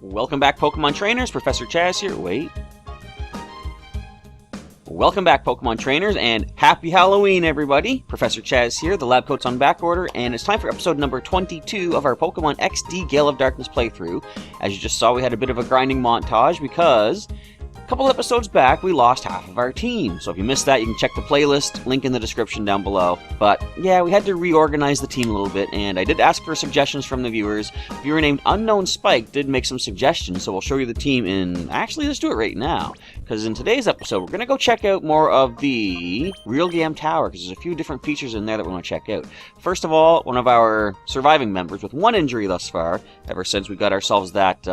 Welcome back, Pokemon Trainers. Professor Chaz here. Wait. Welcome back, Pokemon Trainers, and happy Halloween, everybody. Professor Chaz here, the lab coat's on back order, and it's time for episode number 22 of our Pokemon XD Gale of Darkness playthrough. As you just saw, we had a bit of a grinding montage because a couple episodes back, we lost half of our team. So if you missed that, you can check the playlist, link in the description down below. But yeah, we had to reorganize the team a little bit, and I did ask for suggestions from the viewers. A viewer named Unknown Spike did make some suggestions, so we'll show you the team in... Actually, let's do it right now. Because in today's episode, we're going to go check out more of the Real Game Tower, because there's a few different features in there that we want to check out. First of all, one of our surviving members with one injury thus far, ever since we got ourselves that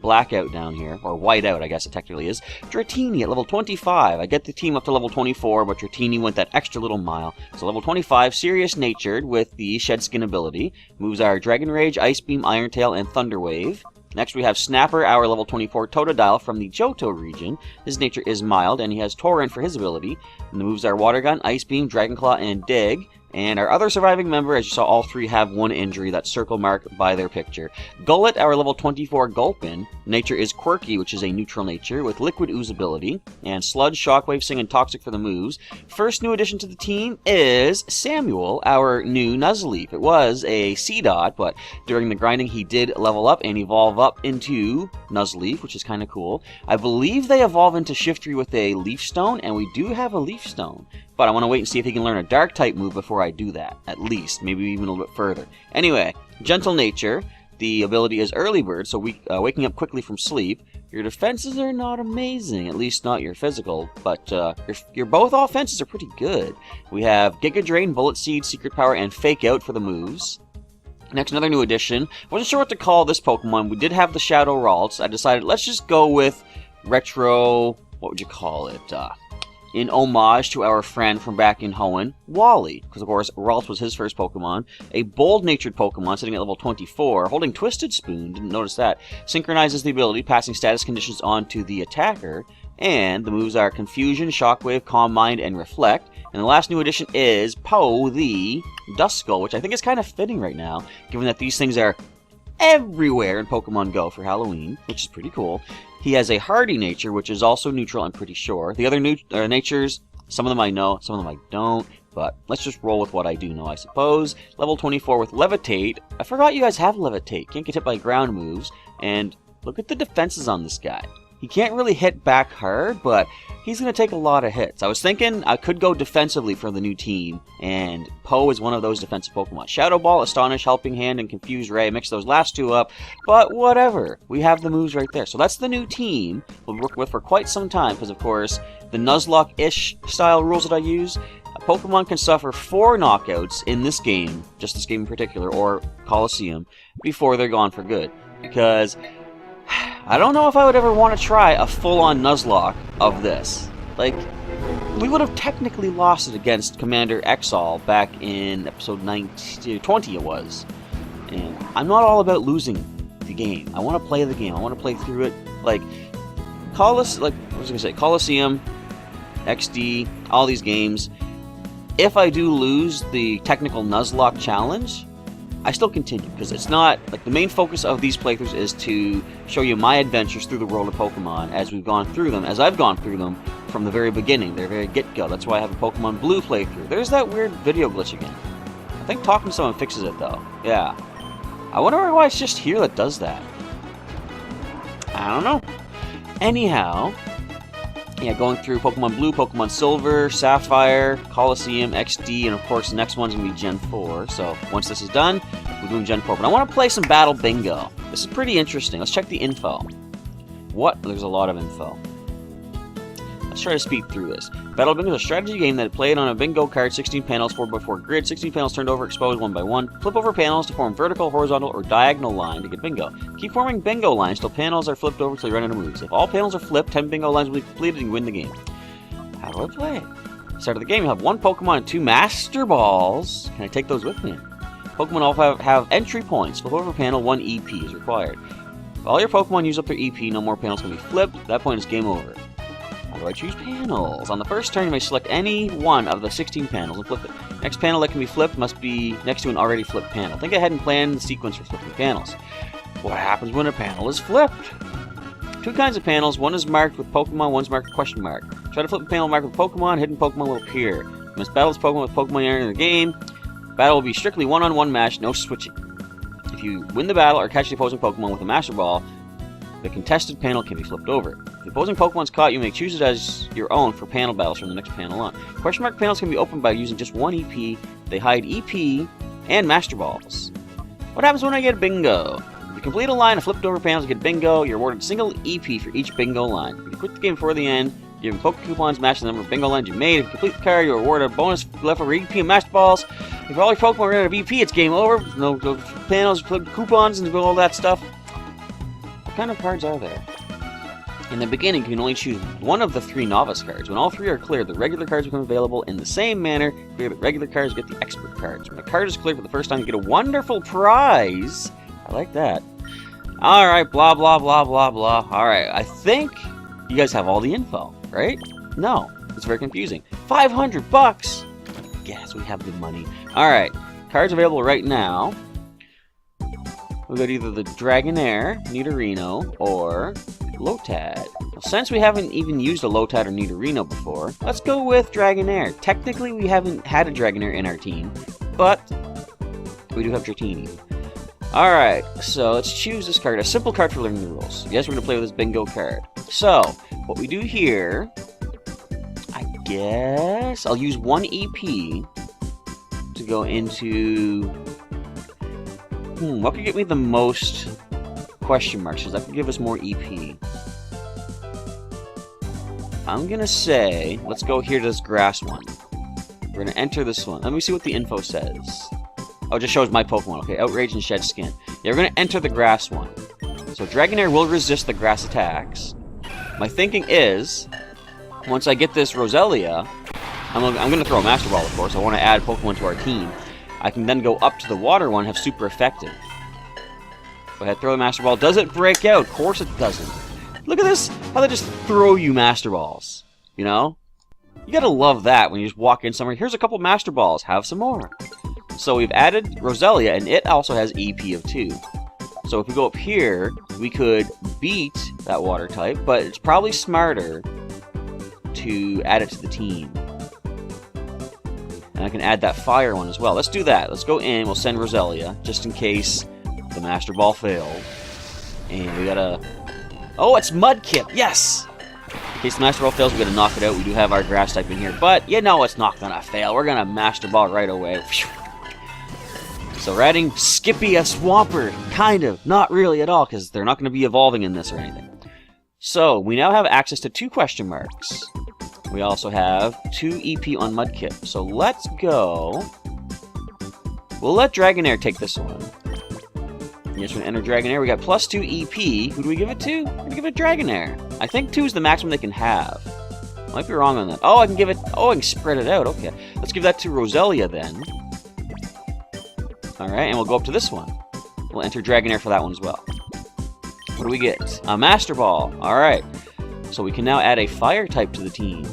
blackout down here, or whiteout, I guess it technically is, Dratini at level 25. I get the team up to level 24, but Dratini went that extra little mile. So level 25, Serious Natured with the Shed Skin ability. Moves are Dragon Rage, Ice Beam, Iron Tail, and Thunder Wave. Next we have Snapper, our level 24 Totodile from the Johto region. His nature is mild, and he has Torrent for his ability. And the moves are Water Gun, Ice Beam, Dragon Claw, and Dig. And our other surviving member, as you saw, all three have one injury, that's circle marked by their picture. Gullet, our level 24 Gulpin. Nature is Quirky, which is a neutral nature, with Liquid Ooze ability. And Sludge, Shockwave, Sing, and Toxic for the moves. First new addition to the team is Samuel, our new Nuzleaf. It was a C-Dot, but during the grinding he did level up and evolve up into Nuzleaf, which is kind of cool. I believe they evolve into Shiftry with a Leaf Stone, and we do have a Leaf Stone. But I want to wait and see if he can learn a Dark-type move before I do that, at least, maybe even a little bit further. Anyway, Gentle Nature, the ability is Early Bird, so waking up quickly from sleep. Your defenses are not amazing, at least not your physical, but your both offenses are pretty good. We have Giga Drain, Bullet Seed, Secret Power, and Fake Out for the moves. Next, another new addition. Wasn't sure what to call this Pokemon. We did have the Shadow Ralts. I decided let's just go with Retro, what would you call it? In homage to our friend from back in Hoenn, Wally, because of course Ralts was his first Pokemon. A bold-natured Pokemon sitting at level 24, holding Twisted Spoon, didn't notice that, synchronizes the ability, passing status conditions on to the attacker, And the moves are Confusion, Shockwave, Calm Mind, and Reflect. And the last new addition is Po the Duskull, which I think is kind of fitting right now, given that these things are everywhere in Pokemon Go for Halloween, which is pretty cool. He has a hardy nature, which is also neutral, I'm pretty sure. The other natures, some of them I know, some of them I don't, but let's just roll with what I do know, I suppose. Level 24 with Levitate. I forgot you guys have Levitate. Can't get hit by ground moves. And look at the defenses on this guy. He can't really hit back hard, but he's going to take a lot of hits. I was thinking I could go defensively for the new team, and Po is one of those defensive Pokemon. Shadow Ball, Astonish, Helping Hand, and Confuse Ray. Mix those last two up, but whatever. We have the moves right there. So that's the new team we'll be working with for quite some time, because of course, the Nuzlocke-ish style rules that I use, a Pokemon can suffer 4 knockouts in this game, just this game in particular, or Coliseum, before they're gone for good. Because I don't know if I would ever want to try a full-on Nuzlocke of this. Like, we would have technically lost it against Commander Exalt back in episode 20 it was. And I'm not all about losing the game. I want to play the game. I want to play through it. Like, Coliseum, XD, all these games. If I do lose the technical Nuzlocke challenge, I still continue, because it's not, like, the main focus of these playthroughs is to show you my adventures through the world of Pokemon as we've gone through them, as I've gone through them from the very beginning, their very get-go. That's why I have a Pokemon Blue playthrough. There's that weird video glitch again. I think talking to someone fixes it, though. Yeah. I wonder why it's just here that does that. I don't know. Anyhow, yeah, going through Pokemon Blue, Pokemon Silver, Sapphire, Coliseum, XD, and of course the next one's going to be Gen 4. So once this is done, we're doing Gen 4. But I want to play some Battle Bingo. This is pretty interesting. Let's check the info. What? There's a lot of info. Let's try to speed through this. Battle Bingo is a strategy game that played on a bingo card, 16 panels, 4x4 grid, 16 panels turned over, exposed 1 by 1. Flip over panels to form vertical, horizontal, or diagonal line to get bingo. Keep forming bingo lines till panels are flipped over till you run out of moves. If all panels are flipped, 10 bingo lines will be completed and you win the game. How do I play? Start of the game, you have 1 Pokemon and 2 Master Balls. Can I take those with me? Pokemon all have entry points. Flip over panel, 1 EP is required. If all your Pokemon use up their EP, no more panels can be flipped. At that point, it's game over. How do I choose panels? On the first turn, you may select any one of the 16 panels and flip it. Next panel that can be flipped must be next to an already flipped panel. Think ahead and plan the sequence for flipping panels. What happens when a panel is flipped? 2 kinds of panels. One is marked with Pokemon, one's marked with question mark. Try to flip a panel marked with Pokemon, hidden Pokemon will appear. You must battle this Pokemon with Pokemon entering the game. Battle will be strictly one-on-one match, no switching. If you win the battle or catch the opposing Pokemon with a Master Ball, the contested panel can be flipped over. If the opposing Pokemon's caught, you may choose it as your own for panel battles from the next panel on. Question mark panels can be opened by using just 1 EP. They hide EP and Master Balls. What happens when I get a bingo? If you complete a line of flipped over panels and get bingo, you're awarded a single EP for each bingo line. If you quit the game before the end, you're given Poke Coupons match the number of bingo lines you made. If you complete the card, you're awarded a bonus left over EP and Master Balls. If all your Pokemon are out of EP, it's game over. No panels, flipped coupons, and all that stuff. What kind of cards are there? In the beginning, you can only choose one of the 3 novice cards. When all 3 are cleared, the regular cards become available in the same manner. Clear the regular cards, get the expert cards. When a card is cleared for the first time, you get a wonderful prize. I like that. Alright, blah, blah, blah, blah, blah. Alright, I think you guys have all the info, right? No, it's very confusing. $500? Yes, we have the money. Alright, cards available right now. We've got either the Dragonair, Nidorino, or Lotad. Well, since we haven't even used a Lotad or Nidorino before, let's go with Dragonair. Technically, we haven't had a Dragonair in our team, but we do have Dratini. Alright, so let's choose this card. A simple card for learning the rules. Yes, we're going to play with this bingo card. So, what we do here, I guess I'll use 1 EP to go into... what could get me the most question marks? Because that could give us more EP. I'm gonna say, let's go here to this grass one. We're gonna enter this one. Let me see what the info says. Oh, it just shows my Pokemon. Okay, Outrage and Shed Skin. Yeah, we're gonna enter the grass one. So Dragonair will resist the grass attacks. My thinking is, once I get this Roselia, I'm gonna throw a Master Ball, of course. I want to add Pokemon to our team. I can then go up to the water one, have super effective. Go ahead, throw the Master Ball. Does it break out? Of course it doesn't. Look at this! How they just throw you Master Balls. You know? You gotta love that when you just walk in somewhere. Here's a couple Master Balls. Have some more. So we've added Roselia, and it also has EP of 2. So if we go up here, we could beat that water type, but it's probably smarter to add it to the team. And I can add that fire one as well. Let's do that. Let's go in. We'll send Roselia, just in case the Master Ball failed. And we gotta... Oh, it's Mudkip! Yes! In case the Master Ball fails, we gotta knock it out. We do have our grass type in here. But, you know it's not gonna fail. We're gonna Master Ball right away. So we're adding Skippy a Swampert. Kind of. Not really at all, because they're not gonna be evolving in this or anything. So, we now have access to 2 question marks. We also have 2 EP on Mudkip. So let's go. We'll let Dragonair take this one. Yes, we're going to enter Dragonair. We got plus 2 EP. Who do we give it to? We're going to give it to Dragonair. I think 2 is the maximum they can have. Might be wrong on that. Oh, I can give it... Oh, I can spread it out. Okay. Let's give that to Roselia then. Alright, and we'll go up to this one. We'll enter Dragonair for that one as well. What do we get? A Master Ball. Alright. So we can now add a fire type to the team.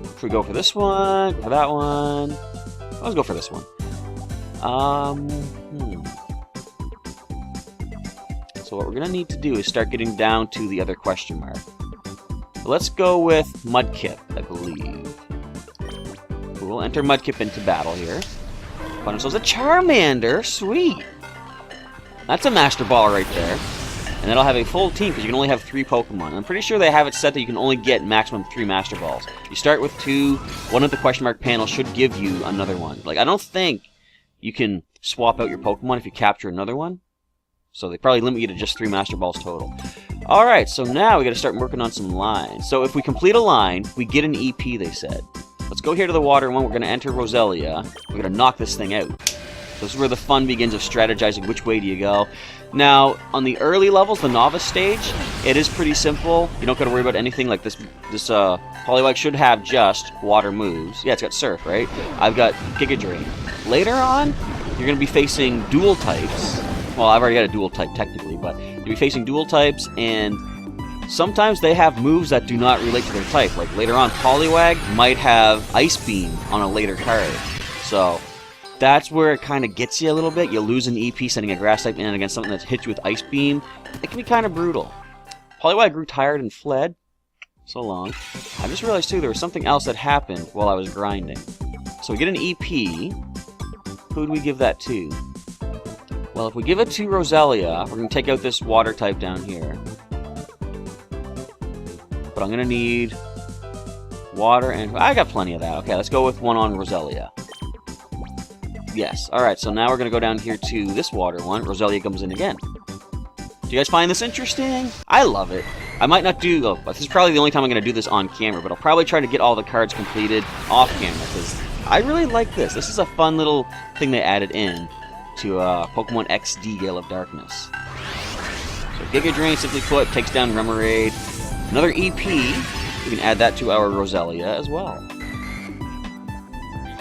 If we go for this one, go for that one. Let's go for this one. So what we're going to need to do is start getting down to the other question mark. So let's go with Mudkip, I believe. We'll enter Mudkip into battle here. Find ourselves a Charmander. Sweet. That's a Master Ball right there. And that'll have a full team, because you can only have 3 Pokemon. I'm pretty sure they have it set that you can only get maximum 3 Master Balls. You start with 2, one of the question mark panel should give you another one. Like, I don't think you can swap out your Pokemon if you capture another one. So they probably limit you to just 3 Master Balls total. Alright, so now we gotta start working on some lines. So if we complete a line, we get an EP, they said. Let's go here to the water one, we're gonna enter Roselia. We're gonna knock this thing out. This is where the fun begins of strategizing which way do you go. Now, on the early levels, the novice stage, it is pretty simple. You don't got to worry about anything like this. This Poliwag should have just water moves. Yeah, it's got Surf, right? I've got Giga Drain. Later on, you're going to be facing dual types. Well, I've already got a dual type technically, but you'll be facing dual types, and sometimes they have moves that do not relate to their type. Like later on, Poliwag might have Ice Beam on a later card. So that's where it kind of gets you a little bit. You lose an EP sending a grass type in against something that hits you with Ice Beam. It can be kind of brutal. Poliwag grew tired and fled. So long. I just realized too there was something else that happened while I was grinding. So we get an EP. Who do we give that to? Well, if we give it to Roselia, we're going to take out this water type down here. But I'm going to need water and... I got plenty of that. Okay, let's go with one on Roselia. Yes. Alright, so now we're going to go down here to this water one. Roselia comes in again. Do you guys find this interesting? I love it. I might not do... Oh, this is probably the only time I'm going to do this on camera, but I'll probably try to get all the cards completed off camera, because I really like this. This is a fun little thing they added in to Pokémon XD Gale of Darkness. So Giga Drain, simply put, takes down Remoraid. Another EP. We can add that to our Roselia as well.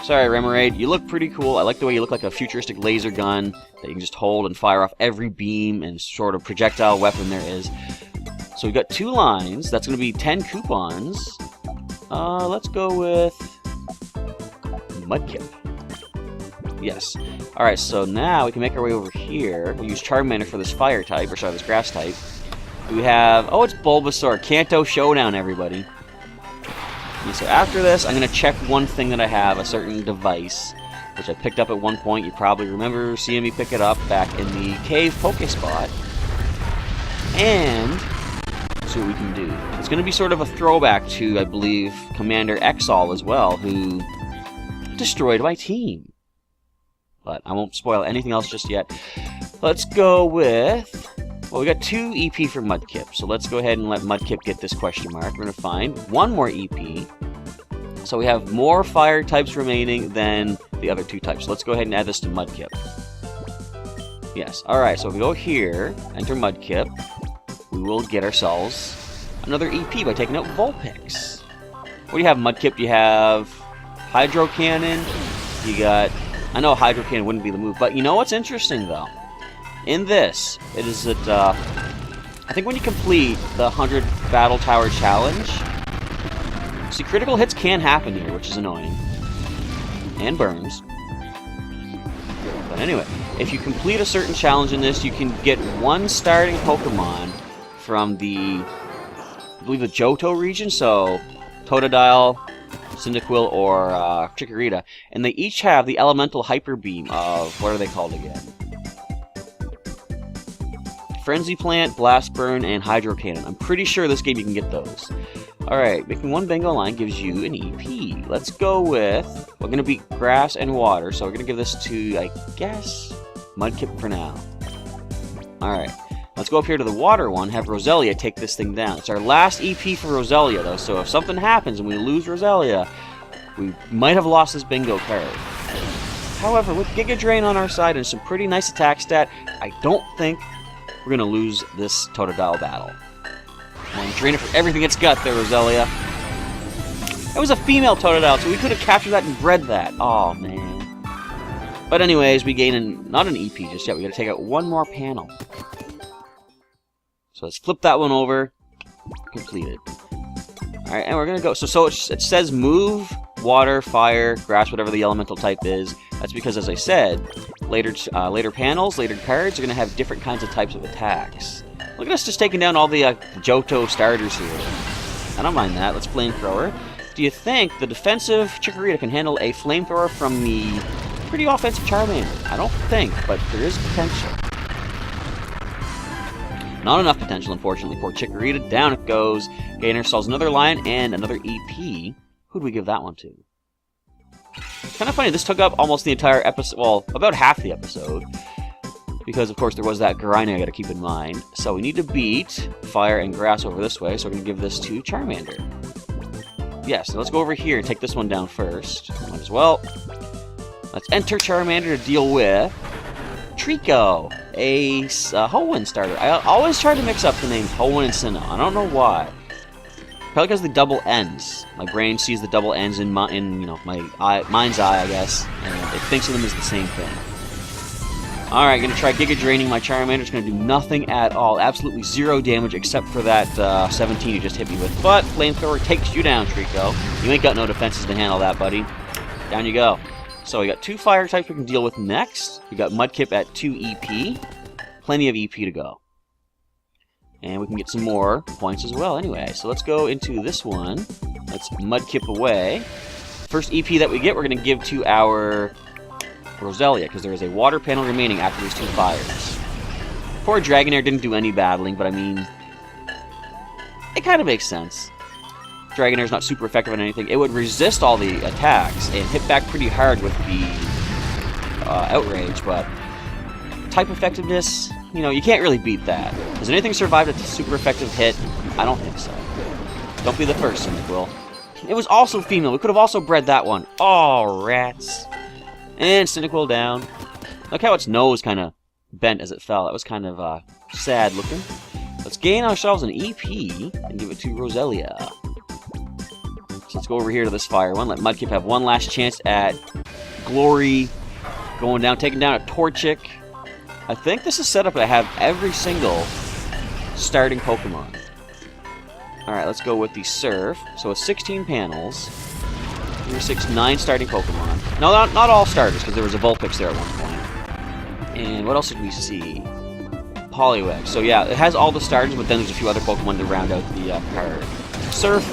Sorry, Remoraid, you look pretty cool. I like the way you look like a futuristic laser gun that you can just hold and fire off every beam and sort of projectile weapon there is. So we've got 2 lines. That's going to be 10 coupons. Let's go with Mudkip. Yes. Alright, so now we can make our way over here. We'll use Charmander for this fire type, or sorry, this grass type. We have... Oh, it's Bulbasaur. Kanto Showdown, everybody. Okay, so after this, I'm going to check one thing that I have, a certain device, which I picked up at one point. You probably remember seeing me pick it up back in the cave Pokespot. And see what we can do. It's going to be sort of a throwback to, I believe, Commander Exall as well, who destroyed my team. But I won't spoil anything else just yet. Let's go with... Well, we got 2 EP for Mudkip, so let's go ahead and let Mudkip get this question mark. We're going to find 1 more EP. So we have more fire types remaining than the other 2 types. So let's go ahead and add this to Mudkip. Yes, alright, so if we go here, enter Mudkip, we will get ourselves another EP by taking out Vulpix. What do you have, Mudkip? You have Hydro Cannon, you got... I know Hydro Cannon wouldn't be the move, but you know what's interesting, though? In this, it is that I think when you complete the 100 Battle Tower Challenge, see, critical hits can happen here, which is annoying. And burns. But anyway, if you complete a certain challenge in this, you can get one starting Pokemon from the, I believe, the Johto region, so Totodile, Cyndaquil, or Chikorita, and they each have the elemental hyper beam of, what are they called again? Frenzy Plant, Blast Burn, and Hydro Cannon. I'm pretty sure this game you can get those. Alright, making one bingo line gives you an EP. Let's go with, we're going to be grass and water, so we're going to give this to, I guess, Mudkip for now. Alright, let's go up here to the water one, have Roselia take this thing down. It's our last EP for Roselia, though, so if something happens and we lose Roselia, we might have lost this bingo card. However, with Giga Drain on our side and some pretty nice attack stat, I don't think we're going to lose this Totodile battle. And drain it for everything it's got there, Roselia. That was a female Totodile, so we could have captured that and bred that. Oh man. But anyways, we gain not an EP just yet. We got to take out one more panel. So let's flip that one over. Completed. Alright, and we're going to go. So it says move, water, fire, grass, whatever the elemental type is. That's because, as I said, later panels, later cards are going to have different kinds of types of attacks. Look at us just taking down all the Johto starters here. I don't mind that. Let's Flamethrower. Do you think the defensive Chikorita can handle a Flamethrower from the pretty offensive Charmander? I don't think, but there is potential. Not enough potential, unfortunately. Poor Chikorita. Down it goes. Gainer solves another line and another EP. Who'd we give that one to? Kind of funny, this took up almost the entire episode, well, about half the episode. Because, of course, there was that grinding I gotta keep in mind. So we need to beat Fire and Grass over this way, so we're gonna give this to Charmander. Yes, let's go over here and take this one down first. Might as well. Let's enter Charmander to deal with Trico, a Hoenn starter. I always try to mix up the names Hoenn and Sinnoh. I don't know why. Probably because the double N's. My brain sees the double N's in my mind's eye, I guess, and it thinks of them as the same thing. Alright, gonna try Giga Draining my Charmander. It's gonna do nothing at all. Absolutely zero damage except for that 17 you just hit me with. But Flamethrower takes you down, Trico. You ain't got no defenses to handle that, buddy. Down you go. So we got two fire types we can deal with next. We got Mudkip at 2 EP. Plenty of EP to go. And we can get some more points as well anyway. So let's go into this one. Let's Mudkip away. First EP that we get, we're going to give to our Roselia, because there is a water panel remaining after these two fires. Poor Dragonair didn't do any battling, but I mean, it kind of makes sense. Dragonair's not super effective on anything. It would resist all the attacks and hit back pretty hard with the Outrage, but type effectiveness, you know, you can't really beat that. Has anything survived a super effective hit? I don't think so. Don't be the first, Cyndaquil. It was also female. We could have also bred that one. Oh, rats. And Cyndaquil down. Look how its nose kind of bent as it fell. That was kind of sad looking. Let's gain ourselves an EP and give it to Roselia. So let's go over here to this fire one. Let Mudkip have one last chance at glory. Going down, taking down a Torchic. I think this is set up to have every single starting Pokemon. Alright, let's go with the Surf. So it's 16 panels. 3, 6, 9 starting Pokemon. No, not all starters, because there was a Vulpix there at one point. And what else did we see? Poliwag. So yeah, it has all the starters, but then there's a few other Pokemon to round out the card. Surf.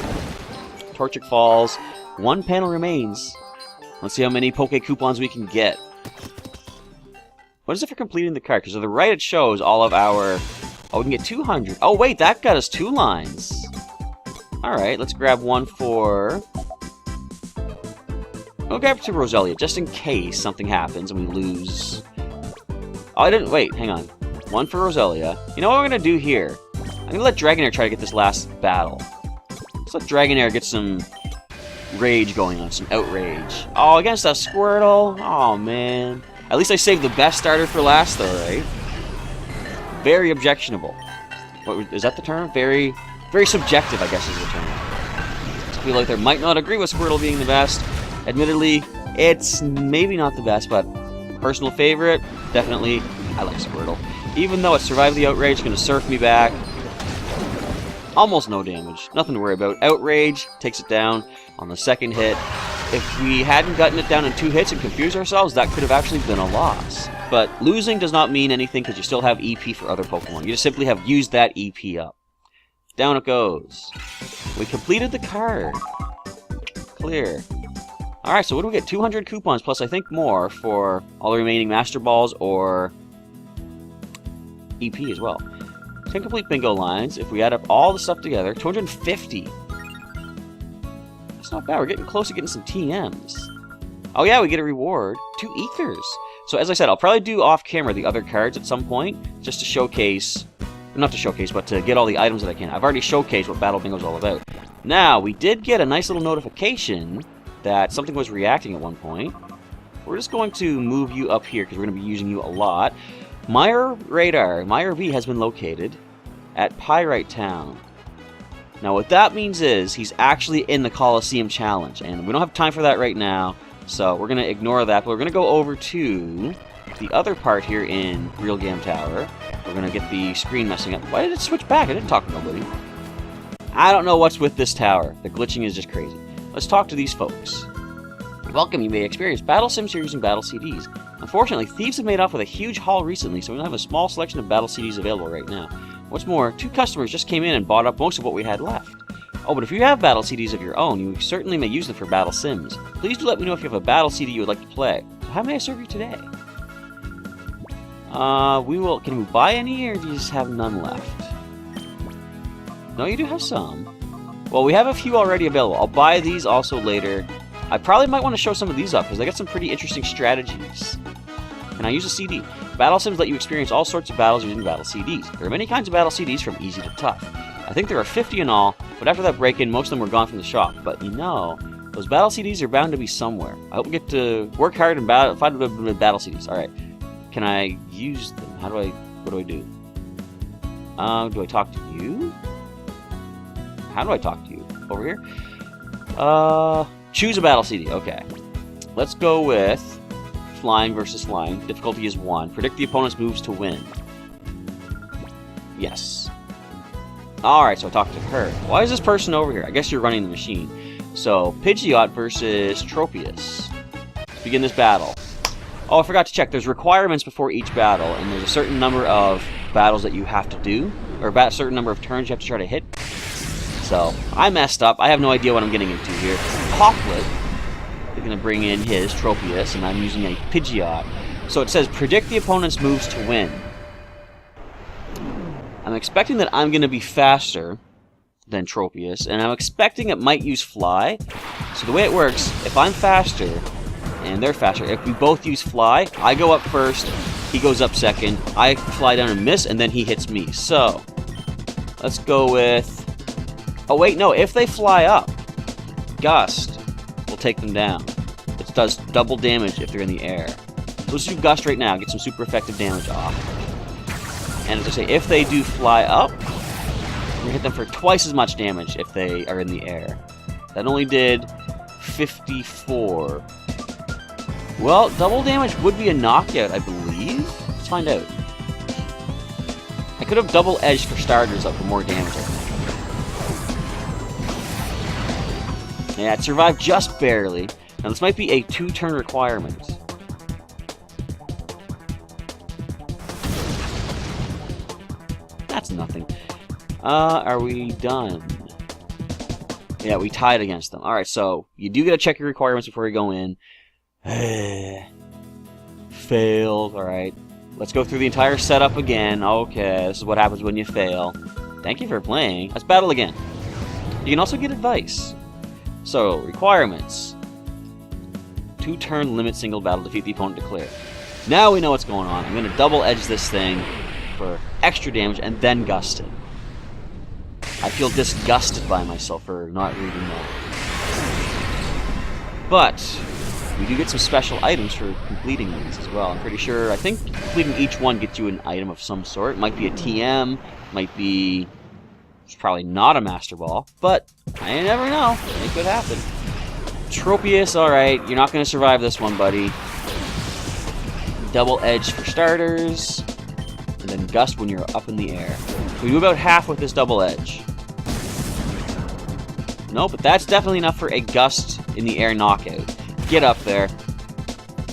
Torchic falls. One panel remains. Let's see how many Poke Coupons we can get. What is it for completing the card? Because to the right it shows all of our... Oh, we can get 200. Oh, wait, that got us 2 lines. Alright, let's grab one for... We'll grab it to Roselia, just in case something happens and we lose... Oh, I didn't... Wait, hang on. One for Roselia. You know what we're going to do here? I'm going to let Dragonair try to get this last battle. Let's let Dragonair get some rage going on, some outrage. Oh, against a Squirtle? Oh, man. At least I saved the best starter for last, though, right? Very objectionable. What, is that the term? Very subjective, I guess is the term. I feel like they might not agree with Squirtle being the best. Admittedly, it's maybe not the best, but personal favorite, definitely, I like Squirtle. Even though it survived the outrage, it's going to surf me back. almost no damage. Nothing to worry about. Outrage takes it down on the second hit. If we hadn't gotten it down in 2 hits and confused ourselves, that could have actually been a loss. But losing does not mean anything because you still have EP for other Pokemon. You just simply have used that EP up. Down it goes. We completed the card. Clear. Alright, so what do we get? 200 coupons plus I think more for all the remaining Master Balls or EP as well. 10 complete bingo lines. If we add up all the stuff together, 250. That's not bad. We're getting close to getting some TMs. Oh yeah, we get a reward. 2 ethers. So as I said, I'll probably do off camera the other cards at some point, just to showcase, not to showcase, but to get all the items that I can. I've already showcased what Battle Bingo is all about. Now, we did get a nice little notification that something was reacting at one point. We're just going to move you up here because we're going to be using you a lot. Meyer Radar, Meyer V, has been located at Pyrite Town. Now what that means is he's actually in the Coliseum Challenge, and we don't have time for that right now, so we're going to ignore that, but we're going to go over to the other part here in Real Game Tower. We're going to get the screen messing up. Why did it switch back? I didn't talk to nobody. I don't know what's with this tower. The glitching is just crazy. Let's talk to these folks. Welcome, you may experience Battle Sim series and Battle CDs. Unfortunately, thieves have made off with a huge haul recently, so we don't have a small selection of Battle CDs available right now. What's more, 2 customers just came in and bought up most of what we had left. Oh, but if you have Battle CDs of your own, you certainly may use them for Battle Sims. Please do let me know if you have a Battle CD you would like to play. So how may I serve you today? Can we buy any, or do you just have none left? No, you do have some. Well, we have a few already available. I'll buy these also later. I probably might want to show some of these up, because they got some pretty interesting strategies. Can I use a CD? Battle Sims let you experience all sorts of battles using Battle CDs. There are many kinds of Battle CDs, from easy to tough. I think there are 50 in all, but after that break-in, most of them were gone from the shop. But you know, those Battle CDs are bound to be somewhere. I hope we get to work hard and find Battle CDs. Alright. Can I use them? What do I do? Do I talk to you? How do I talk to you? Over here? Choose a Battle CD. Okay. Let's go with Flying versus Flying. Difficulty is 1. Predict the opponent's moves to win. Yes. Alright, so I talked to her. Why is this person over here? I guess you're running the machine. So, Pidgeot versus Tropius. Let's begin this battle. Oh, I forgot to check. There's requirements before each battle, and there's a certain number of battles that you have to do, or a certain number of turns you have to try to hit. So, I messed up. I have no idea what I'm getting into here. Poplet is going to bring in his Tropius, and I'm using a Pidgeot. So it says, predict the opponent's moves to win. I'm expecting that I'm going to be faster than Tropius, and I'm expecting it might use Fly. So the way it works, if I'm faster, and they're faster, if we both use Fly, I go up first, he goes up second, I fly down and miss, and then he hits me. So, let's go with... Oh wait, no, if they fly up, Gust will take them down. It does double damage if they're in the air. So let's do Gust right now, get some super effective damage off. And as I say, if they do fly up, we hit them for twice as much damage if they are in the air. That only did 54. Well, double damage would be a knockout, I believe. Let's find out. I could have double edged for starters up for more damage, I think. Yeah, it survived just barely. Now this might be a 2-turn requirement. That's nothing. Are we done? Yeah, we tied against them. Alright, so you do gotta check your requirements before you go in. Failed. Alright. Let's go through the entire setup again. Okay, this is what happens when you fail. Thank you for playing. Let's battle again. You can also get advice. So, requirements. 2-turn limit single battle, defeat the opponent to clear. Now we know what's going on. I'm going to double edge this thing for extra damage and then gust it. I feel disgusted by myself for not reading that. But we do get some special items for completing these as well. I'm pretty sure, I think completing each one gets you an item of some sort. It might be a TM, might be... It's probably not a Master Ball, but I never know. It could happen. Tropius, alright, you're not going to survive this one, buddy. Double Edge for starters, and then Gust when you're up in the air. We do about half with this Double Edge. No, but that's definitely enough for a gust in the air knockout. Get up there.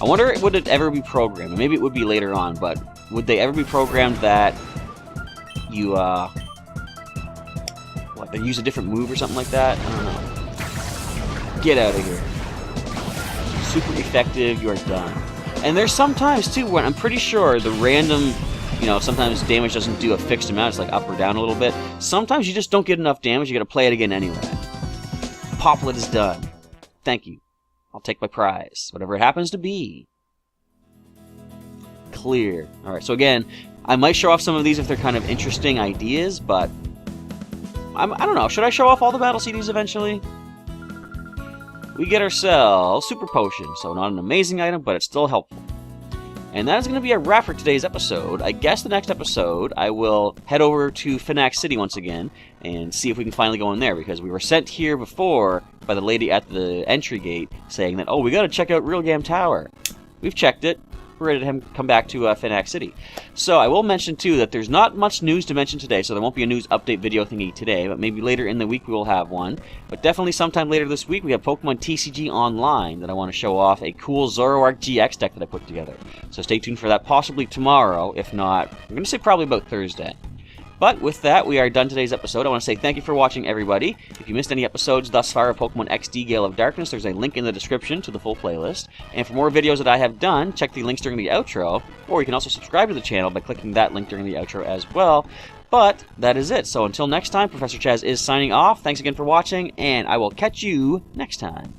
I wonder, would it ever be programmed? Maybe it would be later on, but would they ever be programmed that you, what, they use a different move or something like that? I don't know. Get out of here. Super effective, you are done. And there's sometimes, too, when I'm pretty sure the random, you know, sometimes damage doesn't do a fixed amount, it's like up or down a little bit. Sometimes you just don't get enough damage, you gotta play it again anyway. Poplet is done. Thank you. I'll take my prize, whatever it happens to be. Clear. Alright, so again, I might show off some of these if they're kind of interesting ideas, but I don't know, should I show off all the battle CDs eventually? We get ourselves Super Potion, so not an amazing item, but it's still helpful. And that is going to be a wrap for today's episode. I guess the next episode, I will head over to Phoenix City once again and see if we can finally go in there, because we were sent here before by the lady at the entry gate saying that, oh, we got to check out Real Gam Tower. We've checked it. We're ready to come back to Phoenix City. So I will mention, too, that there's not much news to mention today, so there won't be a news update video thingy today, but maybe later in the week we will have one. But definitely sometime later this week we have Pokemon TCG Online that I want to show off a cool Zoroark GX deck that I put together. So stay tuned for that, possibly tomorrow, if not, I'm going to say probably about Thursday. But with that, we are done today's episode. I want to say thank you for watching, everybody. If you missed any episodes thus far of Pokemon XD Gale of Darkness, there's a link in the description to the full playlist. And for more videos that I have done, check the links during the outro, or you can also subscribe to the channel by clicking that link during the outro as well. But that is it. So until next time, Professor Chaz is signing off. Thanks again for watching, and I will catch you next time.